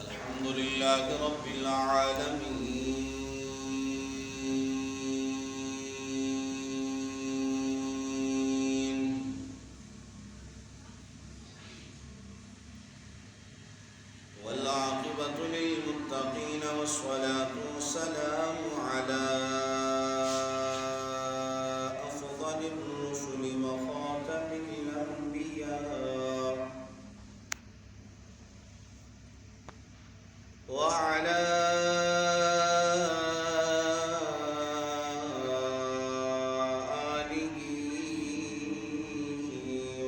الحمد لله رب العالمين والعاقبة للمتقين والصلاة والسلام على أفضل الرسل وخاتم الأنبياء وعلى آله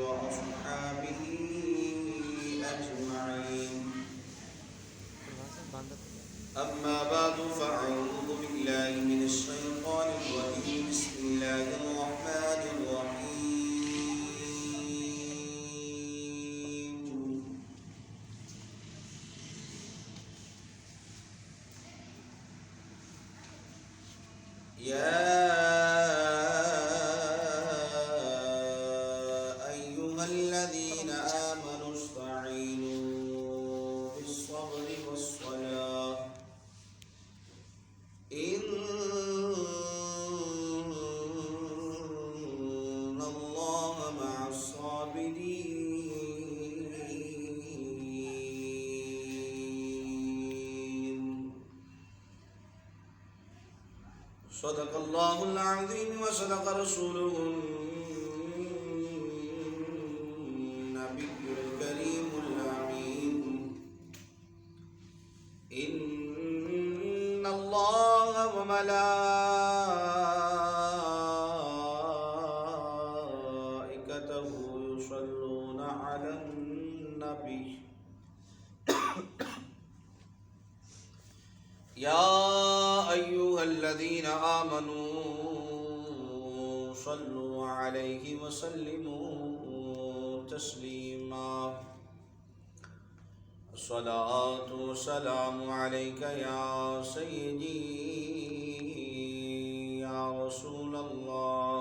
وأصحابه أجمعين. أما بعد فأعوذ بالله من الشيطان الرجيم. بسم الله الرحمن الرحيم. يا أيها الذين آمنوا استعينوا بالصبر والصلاة إن الله مع الصابرين. صدق الله العظيم وصدق رسوله النبي الكريم الأمين. إن الله وملائكته يصلون على النبي يا أيها الذين آمنوا صلوا عليه وسلموا تسليما. الصلاة والسلام عليك يا سيدي يا رسول الله.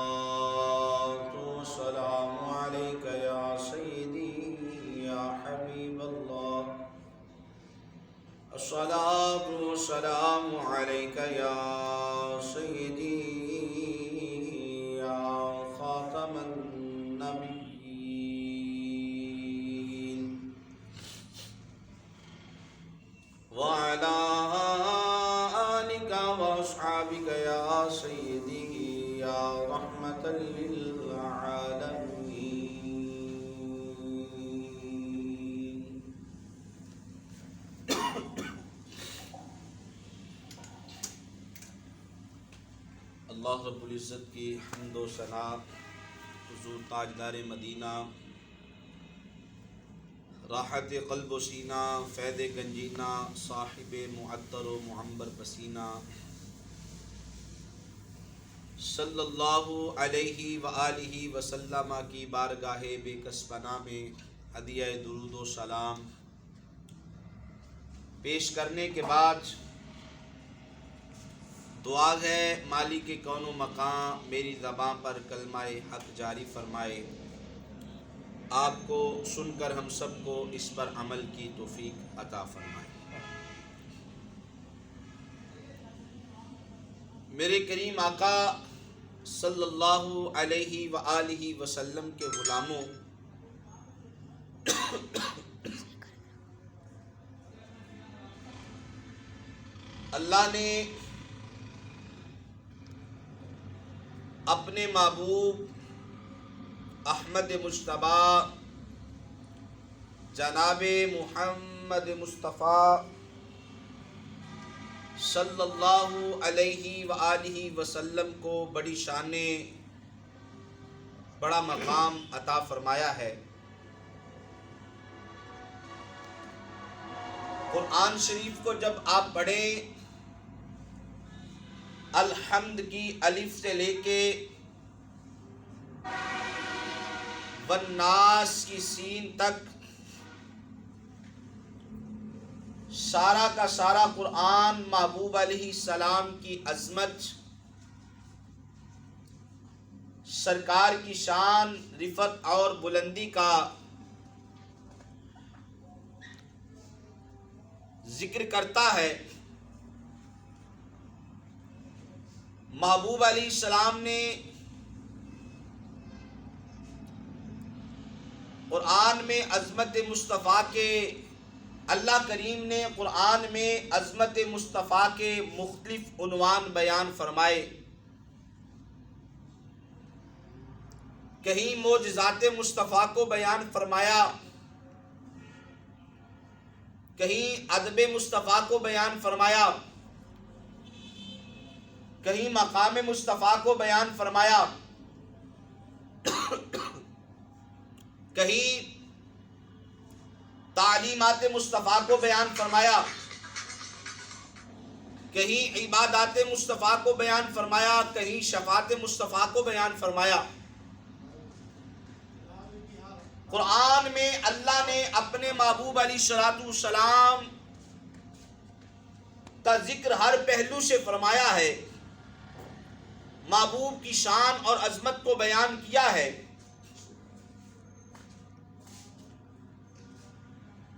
الصلاة والسلام عليك يا سيدي يا حبيب الله. الصلاة والسلام عليك يا سيدي يا خاتم النبيين وعلى آلك وأصحابك يا سيدي يا رحمة للعالمين. اللہ رب العزت کی حمد و ثنا حضور تاجدار مدینہ راحت قلب و سینہ فیض گنجینہ صاحب معطر و معمبر پسینہ صلی اللہ علیہ وآلہ وسلم کی بارگاہ بے کس پناہ میں ہدیہ درود و سلام پیش کرنے کے بعد دعا ہے مالک کون و مقام میری زبان پر کلمہ حق جاری فرمائے. آپ کو سن کر ہم سب کو اس پر عمل کی توفیق عطا فرمائے. میرے کریم آقا صلی اللہ علیہ وآلہ وسلم کے غلاموں، اللہ نے اپنے محبوب احمد مجتبیٰ جناب محمد مصطفیٰ صلی اللہ علیہ وآلہ وسلم کو بڑی شان بڑا مقام عطا فرمایا ہے۔ قرآن شریف کو جب آپ پڑھیں، الحمد کی الف سے لے کے والناس کی سین تک سارا کا سارا قرآن محبوب علیہ السلام کی عظمت، سرکار کی شان، رفعت اور بلندی کا ذکر کرتا ہے۔ محبوب علیہ السلام نے قرآن میں عظمت مصطفیٰ کے، اللہ کریم نے قرآن میں عظمت مصطفیٰ کے مختلف عنوان بیان فرمائے۔ کہیں معجزات مصطفیٰ کو بیان فرمایا، کہیں ادب مصطفیٰ کو بیان فرمایا، کہیں مقام مصطفیٰ کو بیان فرمایا، کہیں تعلیمات مصطفیٰ کو بیان فرمایا، کہیں عبادات مصطفیٰ کو بیان فرمایا، کہیں شفاعت مصطفیٰ کو بیان فرمایا۔ قرآن میں اللہ نے اپنے محبوب علیہ السلام کا ذکر ہر پہلو سے فرمایا ہے، محبوب کی شان اور عظمت کو بیان کیا ہے۔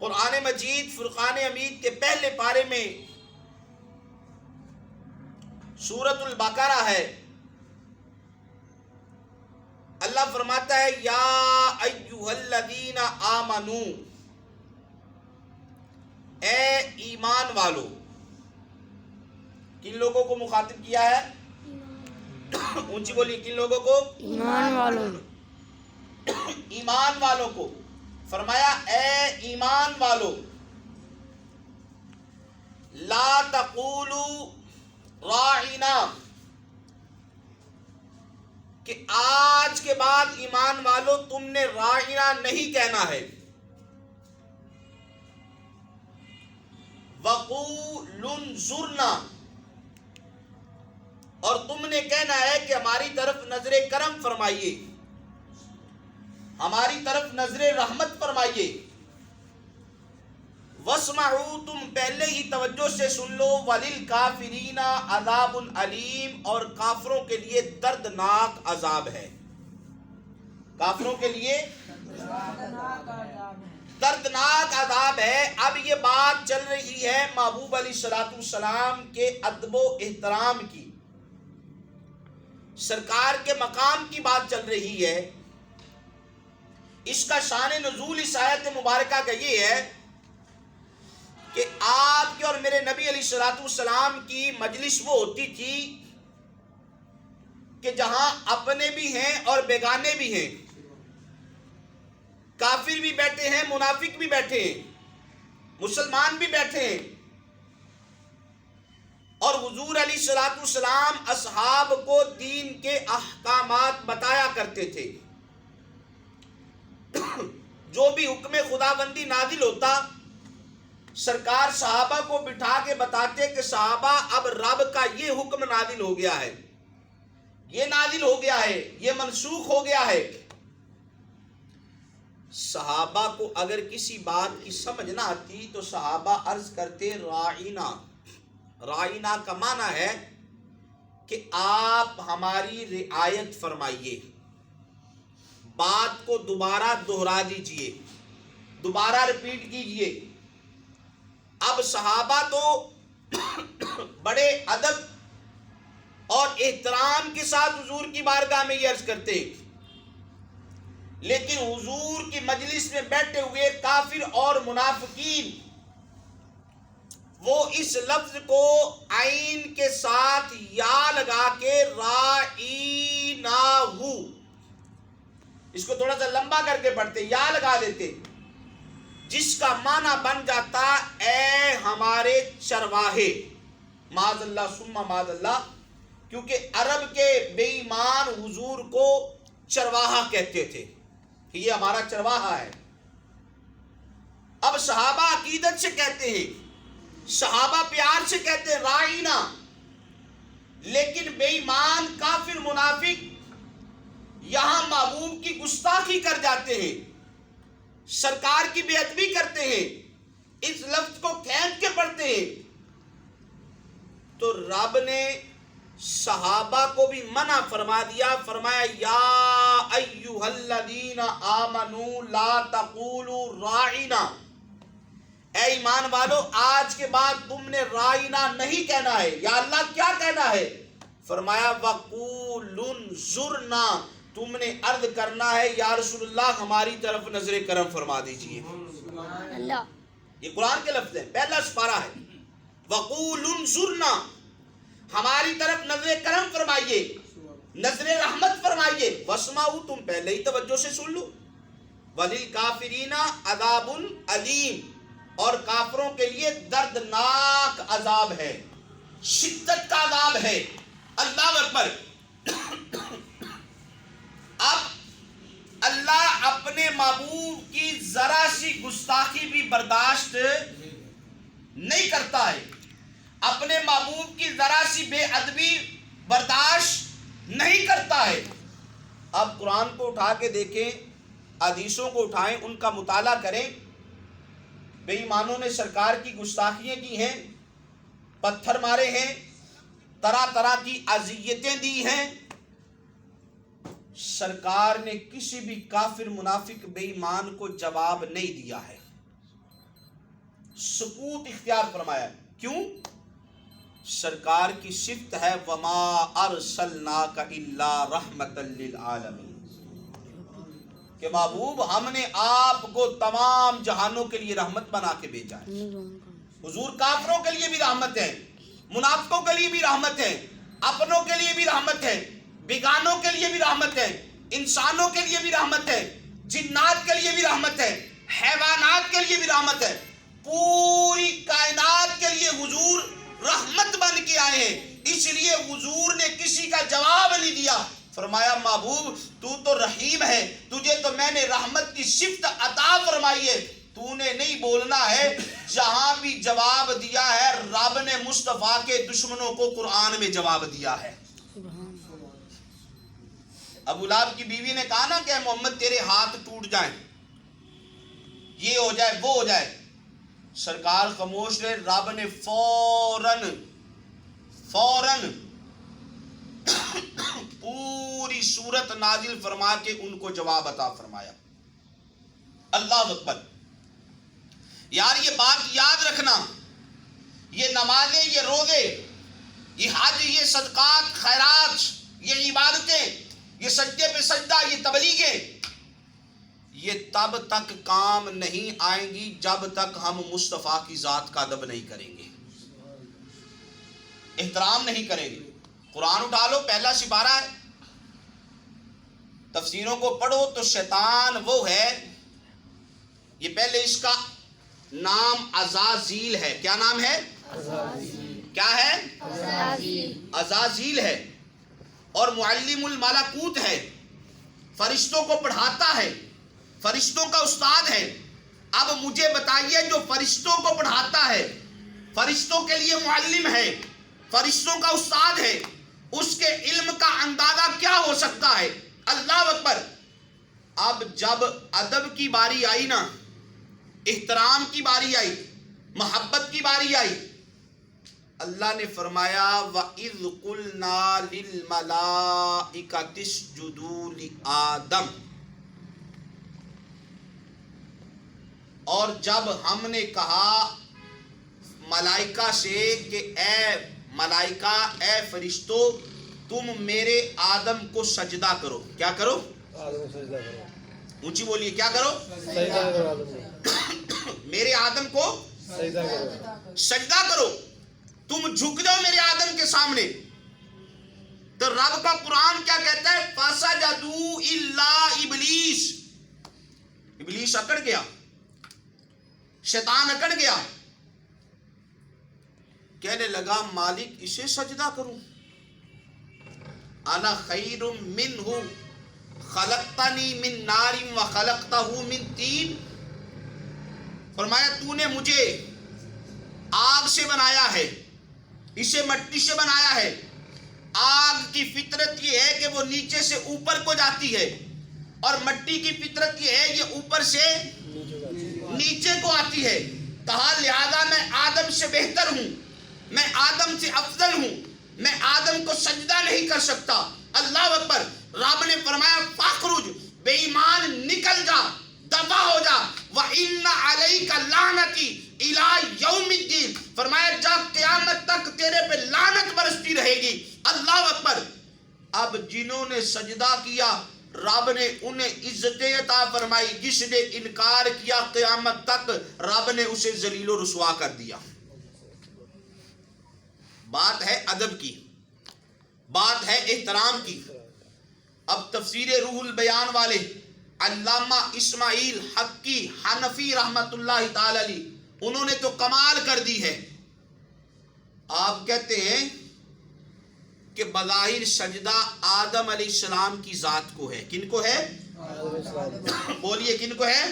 قرآن مجید فرقان حمید کے پہلے پارے میں سورۃ البقرہ ہے، اللہ فرماتا ہے یا ایھا الذین آمنو، اے ایمان والو۔ کن لوگوں کو مخاطب کیا ہے؟ اونچی بولی، کن لوگوں کو؟ ایمان والو۔ ایمان والوں کو فرمایا اے ایمان والو، لا تقولوا راعنا، کہ آج کے بعد ایمان والو تم نے راعنا نہیں کہنا ہے، وقولوا انظرنا، اور تم نے کہنا ہے کہ ہماری طرف نظر کرم فرمائیے، ہماری طرف نظر رحمت فرمائیے۔ واسمعوا، تم پہلے ہی توجہ سے سن لو، وللکافرین عذاب علیم، اور کافروں کے لیے دردناک عذاب ہے۔ کافروں کے لیے دردناک عذاب ہے۔ اب یہ بات چل رہی ہے محبوب علیہ السلام کے ادب و احترام کی، سرکار کے مقام کی بات چل رہی ہے۔ اس کا شان نزول اس آیت مبارکہ کا یہ ہے کہ آپ کے اور میرے نبی علیہ السلام کی مجلس وہ ہوتی تھی کہ جہاں اپنے بھی ہیں اور بیگانے بھی ہیں، کافر بھی بیٹھے ہیں، منافق بھی بیٹھے ہیں، مسلمان بھی بیٹھے ہیں، اور حضور علیہ السلام اصحاب کو دین کے احکامات بتایا کرتے تھے۔ جو بھی حکم خداوندی نازل ہوتا، سرکار صحابہ کو بٹھا کے بتاتے کہ صحابہ اب رب کا یہ حکم نازل ہو گیا ہے، یہ نازل ہو گیا ہے، یہ منسوخ ہو گیا ہے۔ صحابہ کو اگر کسی بات کی سمجھ نہ آتی تو صحابہ عرض کرتے راعینا۔ راعینا کا معنی ہے کہ آپ ہماری رعایت فرمائیے، بات کو دوبارہ دہرا دیجئے، دوبارہ ریپیٹ کیجئے۔ اب صحابہ تو بڑے ادب اور احترام کے ساتھ حضور کی بارگاہ میں یہ عرض کرتے، لیکن حضور کی مجلس میں بیٹھے ہوئے کافر اور منافقین وہ اس لفظ کو عین کے ساتھ یا لگا کے رائیناہو، اس کو تھوڑا سا لمبا کر کے پڑھتے، یا لگا دیتے، جس کا معنی بن جاتا اے ہمارے چرواہے، معاذ اللہ ثم معاذ اللہ، کیونکہ عرب کے بے ایمان حضور کو چرواہا کہتے تھے کہ یہ ہمارا چرواہا ہے۔ اب صحابہ عقیدت سے کہتے ہیں، صحابہ پیار سے کہتے ہیں رائنا، لیکن بے ایمان کافر منافق یہاں محبوب کی گستاخی کر جاتے ہیں، سرکار کی بے ادبی کرتے ہیں، اس لفظ کو کھینچ کے پڑھتے ہیں۔ تو رب نے صحابہ کو بھی منع فرما دیا، فرمایا یا ایھا الذین آمنوا لا تقولوا راعنا، اے ایمان والو آج کے بعد تم نے رائنا نہیں کہنا ہے۔ یا اللہ کیا کہنا ہے؟ فرمایا وقولوا انظرنا، تم نے عرض کرنا ہے یا رسول اللہ ہماری طرف نظر کرم فرما دیجئے۔ اللہ، یہ قرآن کے لفظ ہیں، پہلا سپارہ ہے، وقولوا انظرنا، ہماری طرف نظر کرم فرمائیے، نظر رحمت فرمائیے، واسمعوا، تم پہلے ہی توجہ سے سن لو، وللکافرین عذاب علیم، اور کافروں کے لیے دردناک عذاب ہے، شدت کا عذاب ہے۔ اللہ اکبر۔ اب اللہ اپنے محبوب کی ذرا سی گستاخی بھی برداشت نہیں کرتا ہے، اپنے محبوب کی ذرا سی بے ادبی برداشت نہیں کرتا ہے۔ اب قرآن کو اٹھا کے دیکھیں، حدیثوں کو اٹھائیں، ان کا مطالعہ کریں، بے ایمانوں نے سرکار کی گستاخیاں کی ہیں، پتھر مارے ہیں، طرح طرح کی اذیتیں دی ہیں، سرکار نے کسی بھی کافر منافق بے ایمان کو جواب نہیں دیا ہے، سکوت اختیار فرمایا ہے۔ کیوں؟ سرکار کی صفت ہے وما ارسلناک الا رحمۃ للعالمین، کہ محبوب ہم نے آپ کو تمام جہانوں کے لیے رحمت بنا کے بھیجا ہے۔ حضور کافروں کے لیے بھی رحمت ہے، منافقوں کے لیے بھی رحمت ہے، اپنوں کے لیے بھی رحمت ہے، بیگانوں کے لیے بھی رحمت ہے، انسانوں کے لیے بھی رحمت ہے، جنات کے لیے بھی رحمت ہے، حیوانات کے لیے بھی رحمت ہے، پوری کائنات کے لیے حضور رحمت بن کے آئے ہیں۔ اس لیے حضور نے کسی کا جواب نہیں دیا، فرمایا محبوب تو تو رحیم ہے، تجھے تو میں نے رحمت کی صفت عطا فرمائی ہے، تو نے نہیں بولنا ہے۔ جہاں بھی جواب دیا ہے رب نے مصطفیٰ کے دشمنوں کو قرآن میں جواب دیا ہے۔ ابو لہب کی بیوی نے کہا نا کہ محمد تیرے ہاتھ ٹوٹ جائیں، یہ ہو جائے وہ ہو جائے، سرکار خاموش رہے، رب نے فوراً پوری صورت نازل فرما کے ان کو جواب عطا فرمایا۔ اللہ اکبر۔ یار یہ بات یاد رکھنا، یہ نمازیں، یہ روزے، یہ حج، یہ صدقات، خیرات، یہ عبادتیں، یہ سجدے پہ سجدہ، یہ تبلیغیں، یہ تب تک کام نہیں آئیں گی جب تک ہم مصطفیٰ کی ذات کا ادب نہیں کریں گے، احترام نہیں کریں گے۔ قرآن اٹھا لو، پہلا سپارہ ہے، تفسیروں کو پڑھو تو شیطان وہ ہے، یہ پہلے اس کا نام عزازیل ہے۔ کیا نام ہے؟ کیا ہے؟ عزازیل ہے، اور معلم الملکوت ہے، فرشتوں کو پڑھاتا ہے، فرشتوں کا استاد ہے۔ اب مجھے بتائیے جو فرشتوں کو پڑھاتا ہے، فرشتوں کے لیے معلم ہے، فرشتوں کا استاد ہے، اس کے علم کا اندازہ کیا ہو سکتا ہے؟ اللہ اکبر۔ اب جب ادب کی باری آئی نا، احترام کی باری آئی، محبت کی باری آئی، اللہ نے فرمایا وَإِذْ قُلْنَا لِلْمَلَائِكَةِ اسْجُدُوا لِآدَمَ، اور جب ہم نے کہا ملائکہ سے کہ اے ملائکہ، اے فرشتو، تم میرے آدم کو سجدہ کرو۔ کیا کرو؟ آدم کو سجدہ کرو۔ اونچی بولیے، کیا کرو؟ سجدہ کرو آدم کو۔ میرے آدم کو سجدہ کرو۔ سجدہ کرو، تم جھک جاؤ میرے آدم کے سامنے۔ تو رب کا قرآن کیا کہتا ہے؟ فَسَجَدُوا إِلَّا إِبْلِيسَ، ابلیس اکڑ گیا، شیطان اکڑ گیا۔ کہنے لگا مالک اسے سجدہ کروں؟ انا خیر منہ خلقتنی من نار و خلقتہ من طین. فرمایا تو نے مجھے آگ سے بنایا ہے، اسے مٹی سے بنایا ہے. آگ کی فطرت یہ ہے کہ وہ نیچے سے اوپر کو جاتی ہے، اور مٹی کی فطرت یہ ہے یہ اوپر سے نیچے کو آتی ہے. کہا لہذا میں آدم سے بہتر ہوں، میں آدم سے افضل ہوں، میں آدم کو سجدہ نہیں کر سکتا. اللہ اکبر. رب نے فرمایا فاخرج، بے ایمان نکل جا، دفع ہو جا. وَإِنَّ عَلَيْكَ لَعْنَتِي إِلَىٰ يَوْمِ الدِّينِ. فرمایا جا قیامت تک تیرے پہ لعنت برستی رہے گی. اللہ اکبر. اب جنہوں نے سجدہ کیا رب نے انہیں عزت عطا فرمائی، جس نے انکار کیا قیامت تک رب نے اسے ذلیل و رسوا کر دیا. بات ہے ادب کی، بات ہے احترام کی. اب تفسیر روح البیان والے علامہ اسماعیل حقی حنفی رحمت اللہ تعالی علیہ انہوں نے تو کمال کر دی ہے. آپ کہتے ہیں کہ بظاہر سجدہ آدم علیہ السلام کی ذات کو ہے. کن کو ہے؟ بولیے کن کو ہے؟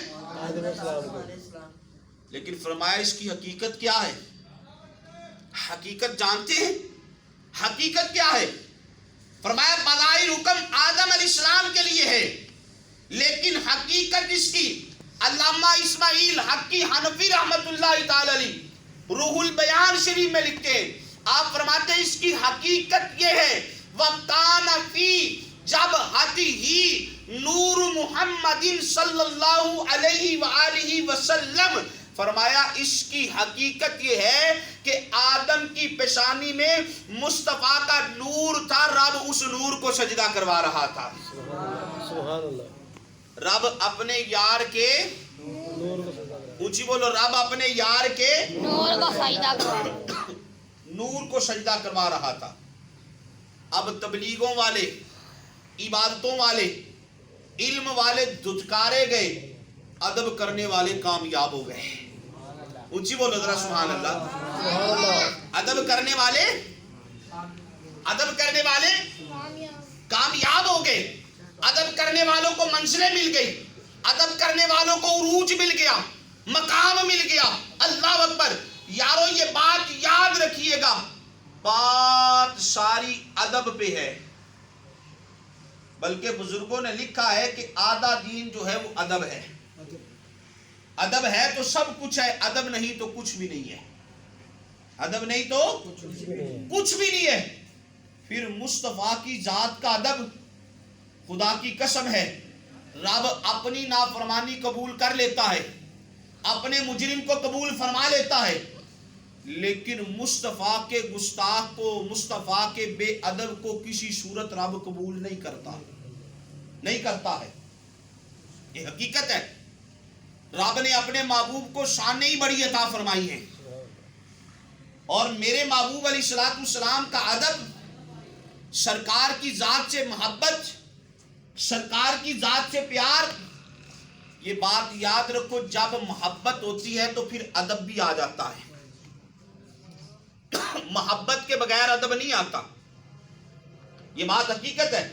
لیکن فرمایا اس کی حقیقت کیا ہے؟ حقیقت جانتے ہیں؟ حقیقت کیا ہے؟ فرمایا بظاہر حکم آدم علیہ السلام کے لیے ہے، لیکن حقیقت اس کی علامہ اسماعیل حقی حنفی رحمت اللہ تعالی علیہ روح البیان شریف میں لکھتے ہیں. آپ فرماتے ہیں اس کی حقیقت یہ ہے وَقَانَ فِي جَبْهَتِهِ نور محمد صلی اللہ علیہ وآلہ وسلم. فرمایا اس کی حقیقت یہ ہے کہ آدم کی پیشانی میں مصطفیٰ کا نور تھا. رب اس نور کو سجدہ کروا رہا تھا. سبحان اللہ. رب اپنے یار کے نور کو سجدہ کرا. اونچی بولو. رب اپنے یار کے نور کو سجدہ کروا، نور کو سجدہ کروا رہا تھا. اب تبلیغوں والے، عبادتوں والے، علم والے دھتکارے گئے، ادب کرنے والے کامیاب ہو گئے. اونچی بولو ذرا سبحان اللہ. سبحان اللہ. ادب کرنے والے کامیاب ہو گئے. ادب کرنے والوں کو منزلیں مل گئی، ادب کرنے والوں کو عروج مل گیا، مقام مل گیا. اللہ اکبر. یارو یہ بات یاد رکھیے گا، بات ساری ادب پہ ہے. بلکہ بزرگوں نے لکھا ہے کہ آدھا دین جو ہے وہ ادب ہے. ادب ہے تو سب کچھ ہے، ادب نہیں تو کچھ بھی نہیں ہے. ادب نہیں تو کچھ بھی نہیں ہے. پھر مصطفیٰ کی ذات کا ادب، خدا کی قسم ہے رب اپنی نافرمانی قبول کر لیتا ہے، اپنے مجرم کو قبول فرما لیتا ہے، لیکن مصطفیٰ کے گستاخ کو، مصطفیٰ کے بے ادب کو کسی صورت رب قبول نہیں کرتا، نہیں کرتا ہے. یہ حقیقت ہے. رب نے اپنے محبوب کو شان ہی بڑی عطا فرمائی ہے، اور میرے محبوب علیہ الصلوۃ والسلام کا ادب، سرکار کی ذات سے محبت، سرکار کی ذات سے پیار. یہ بات یاد رکھو، جب محبت ہوتی ہے تو پھر ادب بھی آ جاتا ہے. محبت کے بغیر ادب نہیں آتا. یہ بات حقیقت ہے.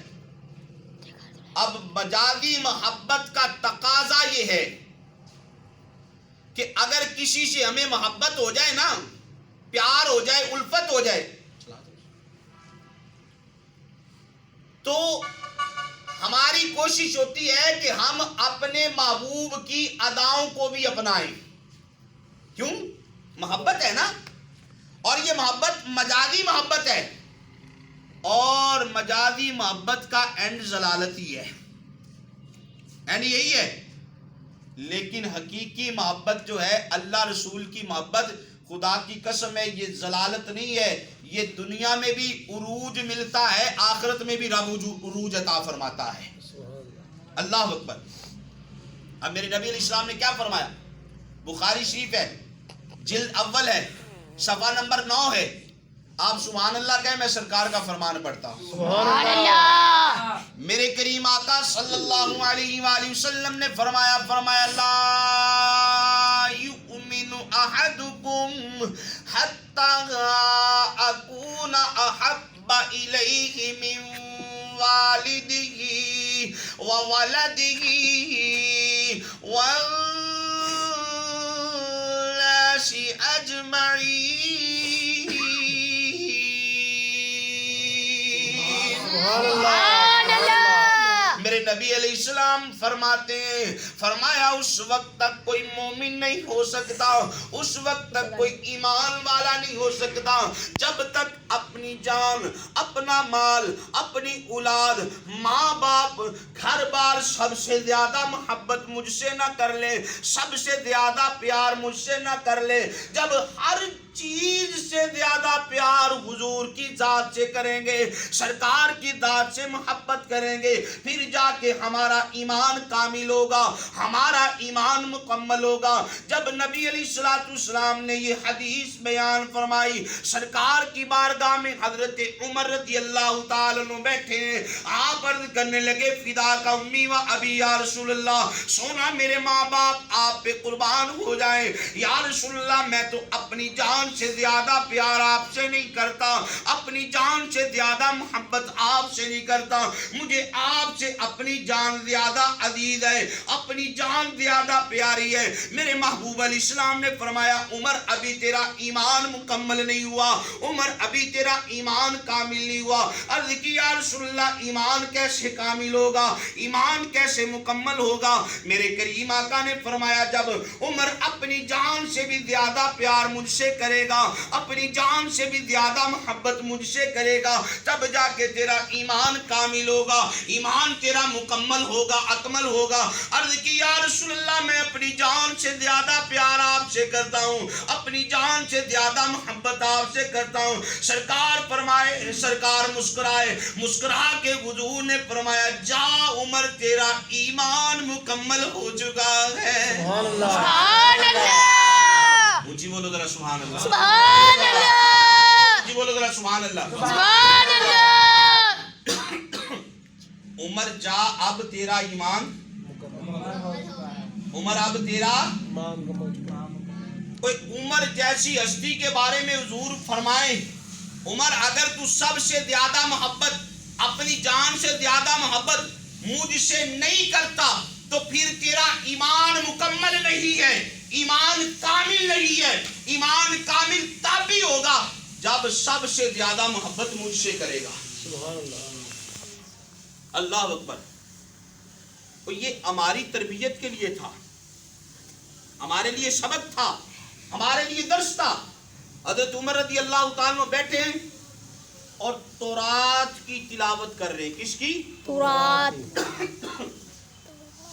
اب مجازی محبت کا تقاضا یہ ہے کہ اگر کسی سے ہمیں محبت ہو جائے نا، پیار ہو جائے، الفت ہو جائے، تو ہماری کوشش ہوتی ہے کہ ہم اپنے محبوب کی اداؤں کو بھی اپنائیں. کیوں؟ محبت ہے نا. اور یہ محبت مجازی محبت ہے، اور مجازی محبت کا اینڈ ضلالت ہی ہے، اینڈ یہی ہے. لیکن حقیقی محبت جو ہے، اللہ رسول کی محبت، خدا کی قسم ہے یہ ضلالت نہیں ہے. یہ دنیا میں بھی عروج ملتا ہے، آخرت میں بھی رب عروج عطا فرماتا ہے. اللہ اکبر. اب میرے نبی علیہ السلام نے کیا فرمایا؟ بخاری شریف ہے، جلد اول ہے، صفحہ نمبر 9 ہے. آپ سبحان اللہ کہیں، میں سرکار کا فرمان پڑھتا ہوں. سبحان اللہ. میرے کریم آقا صلی اللہ علیہ وآلہ وسلم نے فرمایا لا یؤمن أحدكم حتى أكون أحب إليه من والده وولده والناس أجمعين. سبحان اللہ. میرے نبی علیہ السلام فرماتے ہیں، فرمایا اس وقت تک کوئی مومن نہیں ہو سکتا، اس وقت تک کوئی ایمان والا نہیں ہو سکتا جب تک اپنی جان، اپنا مال، اپنی اولاد، ماں باپ، گھر بار سب سے زیادہ محبت مجھ سے نہ کر لے، سب سے زیادہ پیار مجھ سے نہ کر لے. جب ہر چیز سے زیادہ پیار حضور کی ذات سے کریں گے، سرکار کی ذات سے محبت کریں گے، پھر جا کے ہمارا ایمان کامل ہوگا، ہمارا ایمان مکمل ہوگا. جب نبی علیہ السلام نے یہ حدیث بیان فرمائی، سرکار کی بارگاہ میں حضرت عمر رضی اللہ تعالیٰ عنہ بیٹھے ہیں. آپ عرض کرنے لگے، فدا کا امی و ابی یا رسول اللہ، سونا میرے ماں باپ آپ پہ قربان ہو جائیں. یا رسول اللہ میں تو اپنی جان سے زیادہ پیار آپ سے نہیں کرتا، اپنی جان سے زیادہ محبت آپ سے نہیں کرتا، مجھے آپ سے اپنی جان زیادہ عزیز ہے، اپنی جان زیادہ پیاری ہے. میرے محبوب علیہ السلام نے فرمایا، عمر ابھی تیرا ایمان مکمل نہیں ہوا، عمر ابھی تیرا ایمان کامل نہیں ہوا. عرض کی یا رسول اللہ ایمان کیسے کامل ہوگا، ایمان کیسے مکمل ہوگا؟ میرے کریم آقا نے فرمایا، جب عمر اپنی جان سے بھی زیادہ پیار مجھ سے کرے گا، اپنی جان سے بھی زیادہ محبت مجھ سے کرے گا، تب جا کے تیرا ایمان کامل ہوگا، ایمان تیرا مکمل ہوگا، اکمل ہوگا. عرض کی یا رسول اللہ میں اپنی جان سے زیادہ پیار آپ سے کرتا ہوں، اپنی جان سے زیادہ محبت آپ سے کرتا ہوں. سرکار فرمائے، سرکار مسکرائے، مسکرا کے حضور نے فرمایا، جا عمر تیرا ایمان مکمل ہو چکا ہے. سبحان اللہ. سبحان اللہ. اونچی بولو ذرا سبحان اللہ. سبحان اللہ. اونچی بولو ذرا سبحان اللہ. سبحان اللہ. عمر جا اب تیرا ایمان، عمر اب تیرا. کوئی عمر جیسی ہستی کے بارے میں حضور فرمائیں، عمر اگر تو سب سے زیادہ محبت، اپنی جان سے زیادہ محبت مجھ سے نہیں کرتا تو پھر تیرا ایمان مکمل نہیں ہے، ایمان کامل نہیں ہے. ایمان کامل تب بھی ہوگا جب سب سے زیادہ محبت مجھ سے کرے گا. سبحان اللہ. اللہ اکبر. تو یہ ہماری تربیت کے لیے تھا، ہمارے لیے سبق تھا، ہمارے لیے درس تھا. حضرت عمر رضی اللہ تعالیٰ بیٹھے ہیں اور تورات کی تلاوت کر رہے ہیں. کس کی؟ تورات.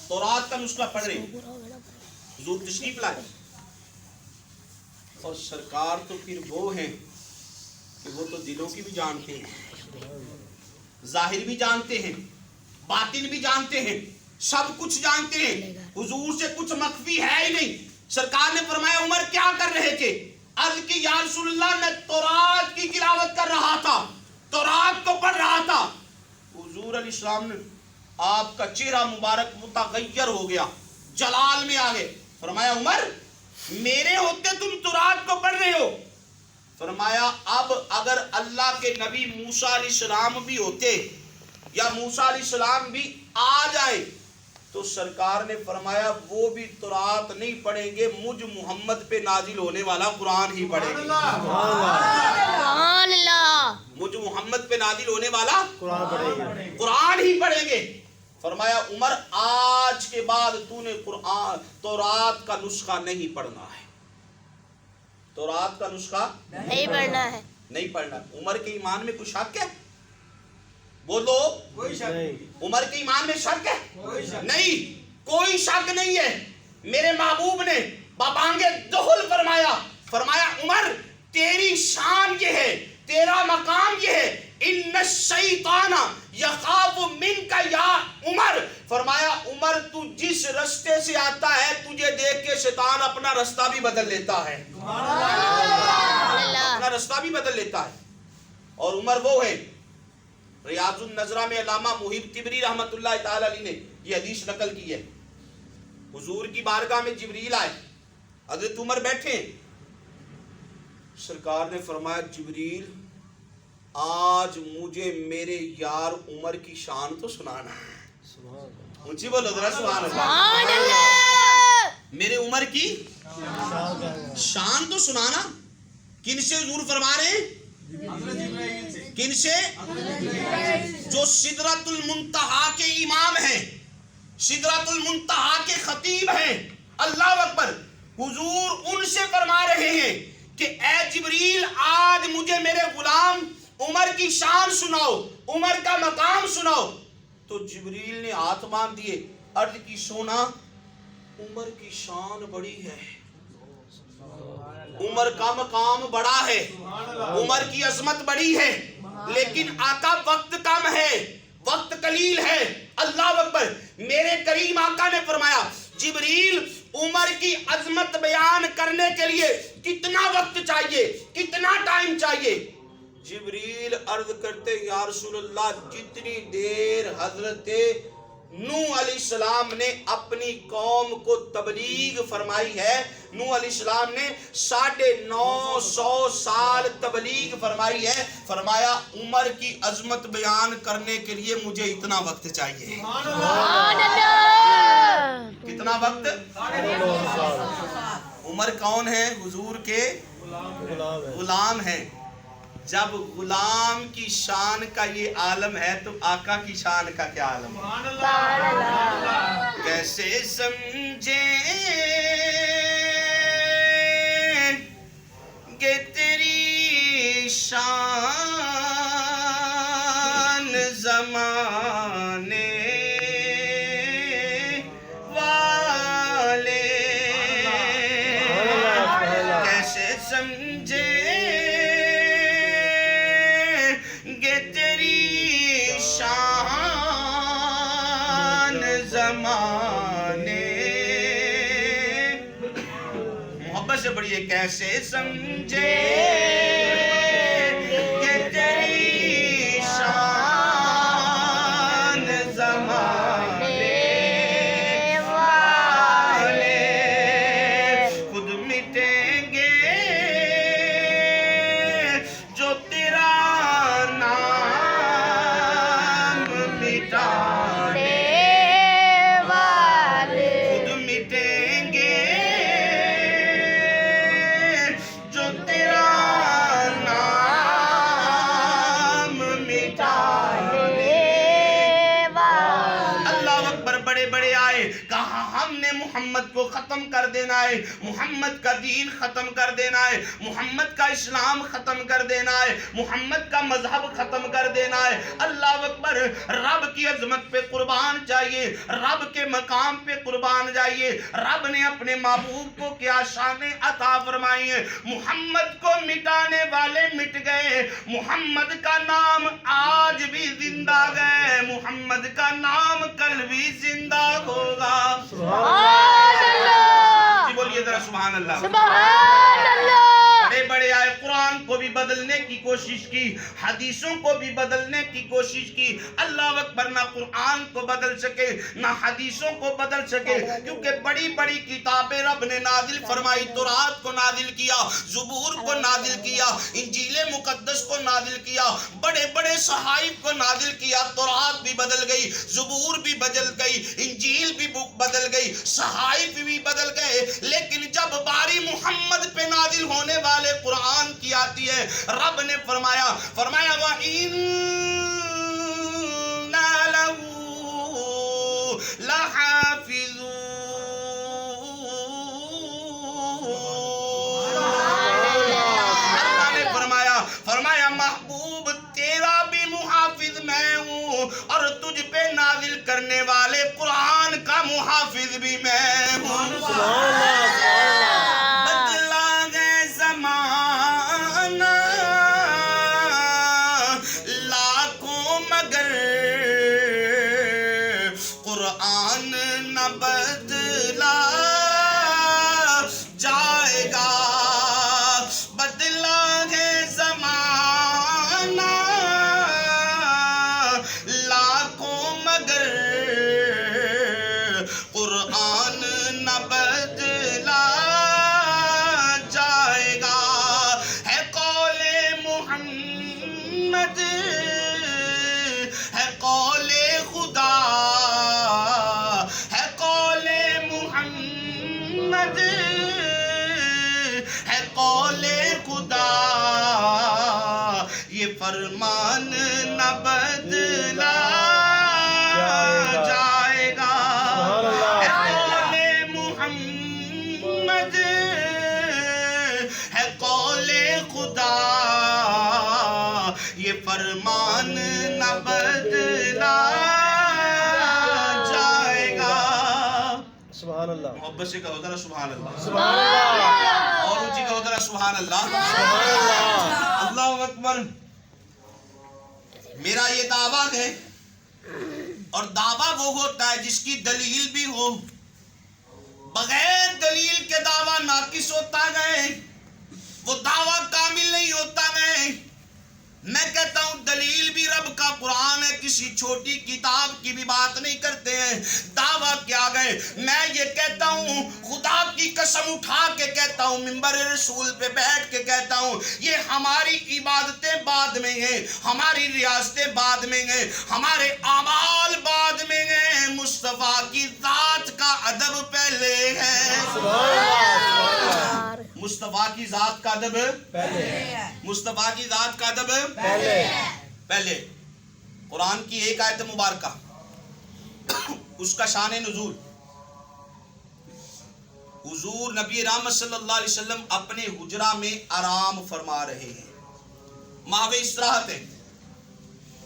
تورات کا نسخہ پڑھ رہے ہیں. حضور تشریف لائے اور سرکار تو پھر وہ ہیں کہ وہ تو دلوں کی بھی جانتے ہیں، ظاہر بھی جانتے ہیں، باطن بھی جانتے ہیں، سب کچھ جانتے ہیں. حضور سے کچھ مخفی ہے ہی نہیں. سرکار نے فرمایا، عمر کیا کر رہے تھے؟ عرض کی یا رسول اللہ میں تورات کی تلاوت کر رہا تھا، تورات کو پڑھ رہا تھا. حضور علیہ السلام نے، آپ کا چہرہ مبارک متغیر ہو گیا، جلال میں آ گئے. فرمایا، عمر میرے ہوتے تم تورات کو پڑھ رہے ہو؟ فرمایا، اب اگر اللہ کے نبی موسیٰ علیہ السلام بھی ہوتے یا موسیٰ علیہ السلام بھی آ جائے تو سرکار نے فرمایا وہ بھی تورات نہیں پڑھیں گے، مجھ محمد پہ نازل ہونے والا قرآن ہی پڑھیں گے. سبحان اللہ. مجھ محمد پہ نازل ہونے والا قرآن پڑھیں گے، قرآن ہی پڑھیں گے. فرمایا، عمر آج کے بعد تو نے قرآن تورات کا نسخہ نہیں پڑھنا ہے، تورات کا نسخہ نہیں پڑھنا ہے. نہیں پڑھنا. عمر کے ایمان میں کوئی شک ہے؟ بولو. نہیں. عمر کے ایمان میں شک ہے؟ نہیں، کوئی شک نہیں ہے. میرے محبوب نے بابانگ دخل فرمایا، فرمایا عمر تیری شان یہ ہے، تیرا مقام یہ ہے، ان الشیطان یخاف منک یا عمر. فرمایا عمر تو جس رستے سے آتا ہے تجھے دیکھ کے شیطان اپنا رستہ بھی بدل لیتا ہے، اپنا رستہ بھی بدل لیتا ہے. اور عمر وہ ہے، ریاض النظرہ میں علامہ محب طبری رحمت اللہ تعالی علیہ نے یہ حدیث نقل کی ہے. حضور کی بارگاہ میں جبریل آئے، حضرت عمر بیٹھے، سرکار نے فرمایا جبریل آج مجھے میرے یار عمر کی شان تو سنانا ہے. سبحان اللہ. اونچی بولو ذرا سبحان اللہ. سبحان اللہ. میرے عمر کی شان کا ہے. شان تو سنانا. کن سے حضور فرما رہے ہیں؟ کن سے؟ جو سدرۃ المنتہا کے امام ہیں، سدرۃ المنتہا کے خطیب ہیں. اللہ اکبر. حضور ان سے فرما رہے ہیں کہ اے جبریل آج مجھے میرے غلام عمر کی شان سناؤ، عمر کا مقام سناؤ. تو جبریل نے ہاتھ باندھ دیے، عرض کی سونا عمر کی شان بڑی ہے، عمر کا مقام بڑا ہے، عمر کی عظمت بڑی ہے، لیکن آقا وقت کم ہے، وقت قلیل ہے. اللہ اکبر. میرے کریم آقا نے فرمایا جبریل عمر کی عظمت بیان کرنے کے لیے کتنا وقت چاہیے، کتنا ٹائم چاہیے؟ جبریل عرض کرتے یا رسول اللہ جتنی دیر حضرت نوح علیہ السلام نے اپنی قوم کو تبلیغ فرمائی ہے، نوح علیہ السلام نے 950 سال تبلیغ فرمائی ہے، فرمایا عمر کی عظمت بیان کرنے کے لیے مجھے اتنا وقت چاہیے. سبحان اللہ. کتنا وقت؟ عمر کون ہے؟ حضور کے غلام ہے. غلام ہیں. جب غلام کی شان کا یہ عالم ہے تو آقا کی شان کا کیا عالم ہے؟ کیسے سمجھیں کہ تیری شان زمانے والے، کیسے سمجھیں سے بڑی ہے. کیسے سمجھے کہ تیری شان زمانے والے خود مٹیں گے جو تیرا نام مٹانے والے، خود مٹیں گے محمد کو ختم کر دینا ہے، محمد کا دین ختم کر دینا ہے، محمد کا اسلام ختم کر دینا ہے، محمد کا مذہب ختم کر دینا ہے. اللہ اکبر. رب کی عظمت پہ قربان جائیے، رب کے مقام پہ قربان جائیے. رب نے اپنے محبوب کو کیا شان عطا فرمائی ہے. محمد کو مٹانے والے مٹ گئے، محمد کا نام آج بھی زندہ گئے، محمد کا نام کل بھی زندہ ہوگا. جی بولیے ذرا سبحان اللہ. سبحان اللہ. بڑے بڑے آئے، قرآن کو بھی بدلنے کی کوشش کی، حدیثوں کو بھی بدلنے کی کوشش کی. اللہ اکبر. نہ قرآن کو بدل سکے نہ حدیثوں کو بدل سکے، کیونکہ بڑی بڑی کتابیں رب نے نازل فرمائی. تورات کو نازل کیا، زبور کو نازل کیا، انجیل مقدس کو نازل کیا، بڑے بڑے صحائف کو نازل کیا. تورات بھی بدل گئی، زبور بھی بدل گئی، انجیل بھی بدل گئی، صحائف بھی بدل گئے. لیکن جب باری محمد پہ نازل ہونے والے قرآن کی آتی ہے، رب نے فرمایا وَإِنَّا لَهُ لَحَافِظُونَ. اللہ نے فرمایا محبوب تیرا بھی محافظ میں ہوں، اور تجھ پہ نازل کرنے والے قرآن کا محافظ بھی میں ہوں. بدلا گئے زمانہ لاکھوں مگر قرآن نہ بدلا جائے گا. بدلا گئے زمانہ لاکھوں مگر قرآن نہ بدلا محمد ہے قول خدا ہے قول محمد ہے قول خدا یہ فرمان نہ بدلا جائے گا ہے قول محمد ہے قول خدا یہ فرمان نہ بدلا جائے گا. سبحان اللہ. محبت سے کہو ذرا سبحان اللہ. سبحان اللہ. اور اونچی کہو ذرا سبحان اللہ. سبحان اللہ. اللہ اکبر. میرا یہ دعویٰ ہے اور دعویٰ وہ ہوتا ہے جس کی دلیل بھی ہو. بغیر دلیل کے دعویٰ ناقص ہوتا ہے, وہ دعویٰ کامل نہیں ہوتا ہے. میں کہتا ہوں دلیل بھی رب کا قرآن ہے, کسی چھوٹی کتاب کی بھی بات نہیں کرتے ہیں. دعویٰ کیا گئے, میں یہ کہتا ہوں خدا کی قسم اٹھا کے کہتا ہوں, منبر رسول پہ بیٹھ کے کہتا ہوں, یہ ہماری عبادتیں بعد میں ہیں, ہماری ریاستیں بعد میں ہیں, ہمارے اعمال بعد میں ہیں. مصطفیٰ کی ذات کا ادب پہلے ہے. مصطفیٰ کی ذات کا ادب پہلے. مصطفیٰ کی ذات کا ادب پہلے. قرآن کی ایک آیت مبارکہ, اس کا شان نزول. حضور نبی رحمت صلی اللہ علیہ وسلم اپنے حجرہ میں آرام فرما رہے ہیں, ماوِ استراحت ہے.